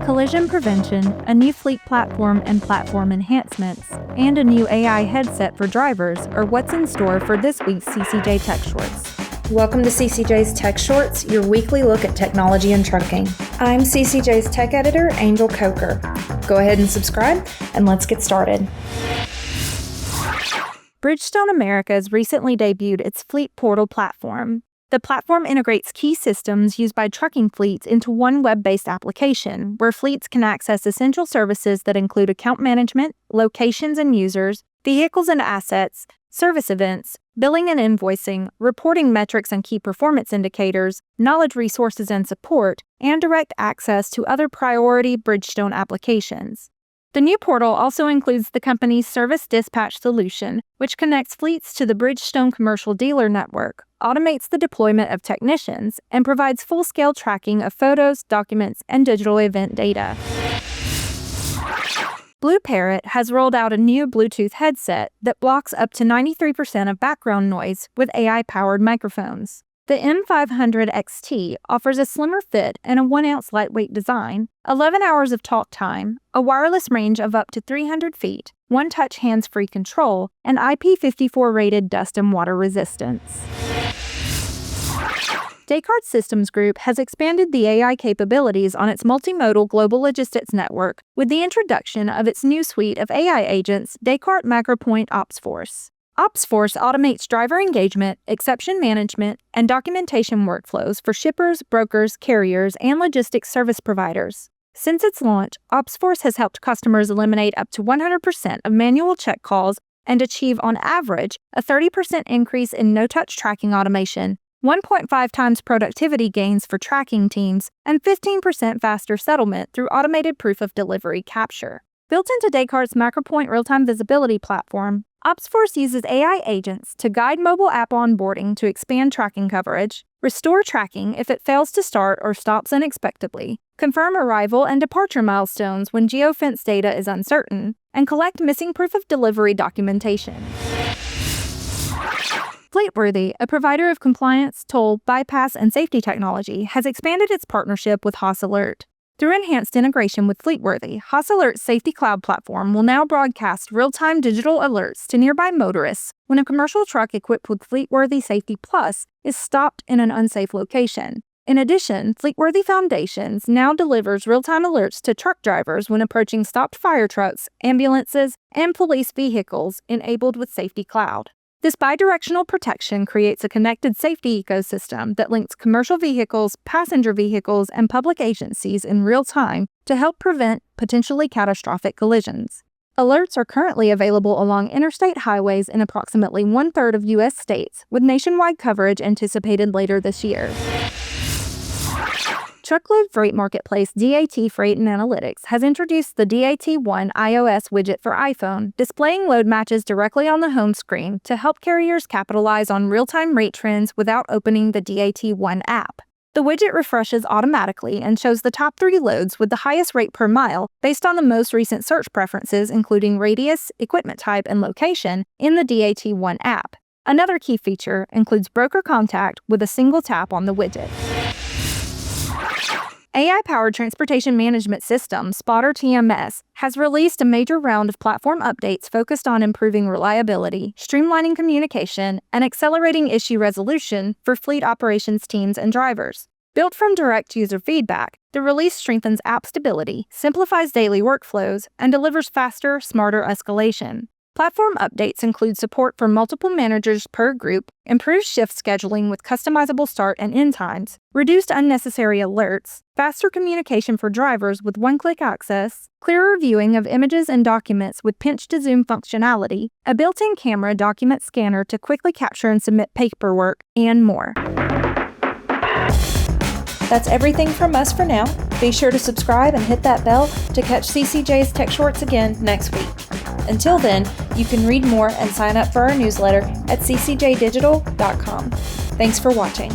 collision prevention, a new fleet platform and platform enhancements, and a new AI headset for drivers are what's in store for this week's CCJ Tech Shorts. Welcome to CCJ's Tech Shorts, your weekly look at technology and trucking. I'm CCJ's tech editor, Angel Coker. Go ahead and subscribe, and let's get started. Bridgestone America has recently debuted its Fleet Portal platform. The platform integrates key systems used by trucking fleets into one web-based application, where fleets can access essential services that include account management, locations and users, vehicles and assets, service events, billing and invoicing, reporting metrics and key performance indicators, knowledge resources and support, and direct access to other priority Bridgestone applications. The new portal also includes the company's service dispatch solution, which connects fleets to the Bridgestone commercial dealer network, automates the deployment of technicians, and provides full-scale tracking of photos, documents, and digital event data. BlueParrott has rolled out a new Bluetooth headset that blocks up to 93% of background noise with AI-powered microphones. The M500 XT offers a slimmer fit and a 1-ounce lightweight design, 11 hours of talk time, a wireless range of up to 300 feet, one-touch hands-free control, and IP54-rated dust and water resistance. Descartes Systems Group has expanded the AI capabilities on its multimodal global logistics network with the introduction of its new suite of AI agents, Descartes MacroPoint OpsForce. OpsForce automates driver engagement, exception management, and documentation workflows for shippers, brokers, carriers, and logistics service providers. Since its launch, OpsForce has helped customers eliminate up to 100% of manual check calls and achieve, on average, a 30% increase in no-touch tracking automation, 1.5 times productivity gains for tracking teams, and 15% faster settlement through automated proof of delivery capture. Built into Descartes' MacroPoint real-time visibility platform, OpsForce uses AI agents to guide mobile app onboarding to expand tracking coverage, restore tracking if it fails to start or stops unexpectedly, confirm arrival and departure milestones when geofence data is uncertain, and collect missing proof of delivery documentation. Fleetworthy, a provider of compliance, toll, bypass, and safety technology, has expanded its partnership with Haas Alert. Through enhanced integration with Fleetworthy, Haas Alert's safety cloud platform will now broadcast real-time digital alerts to nearby motorists when a commercial truck equipped with Fleetworthy Safety Plus is stopped in an unsafe location. In addition, Fleetworthy Foundations now delivers real-time alerts to truck drivers when approaching stopped fire trucks, ambulances, and police vehicles enabled with Safety Cloud. This bidirectional protection creates a connected safety ecosystem that links commercial vehicles, passenger vehicles, and public agencies in real time to help prevent potentially catastrophic collisions. Alerts are currently available along interstate highways in approximately one-third of U.S. states, with nationwide coverage anticipated later this year. Truckload freight marketplace DAT Freight and Analytics has introduced the DAT One iOS widget for iPhone, displaying load matches directly on the home screen to help carriers capitalize on real-time rate trends without opening the DAT One app. The widget refreshes automatically and shows the top 3 loads with the highest rate per mile based on the most recent search preferences, including radius, equipment type, and location, in the DAT One app. Another key feature includes broker contact with a single tap on the widget. AI-powered transportation management system, Spotter TMS, has released a major round of platform updates focused on improving reliability, streamlining communication, and accelerating issue resolution for fleet operations teams and drivers. Built from direct user feedback, the release strengthens app stability, simplifies daily workflows, and delivers faster, smarter escalation. Platform updates include support for multiple managers per group, improved shift scheduling with customizable start and end times, reduced unnecessary alerts, faster communication for drivers with one-click access, clearer viewing of images and documents with pinch-to-zoom functionality, a built-in camera document scanner to quickly capture and submit paperwork, and more. That's everything from us for now. Be sure to subscribe and hit that bell to catch CCJ's Tech Shorts again next week. Until then, you can read more and sign up for our newsletter at ccjdigital.com. Thanks for watching.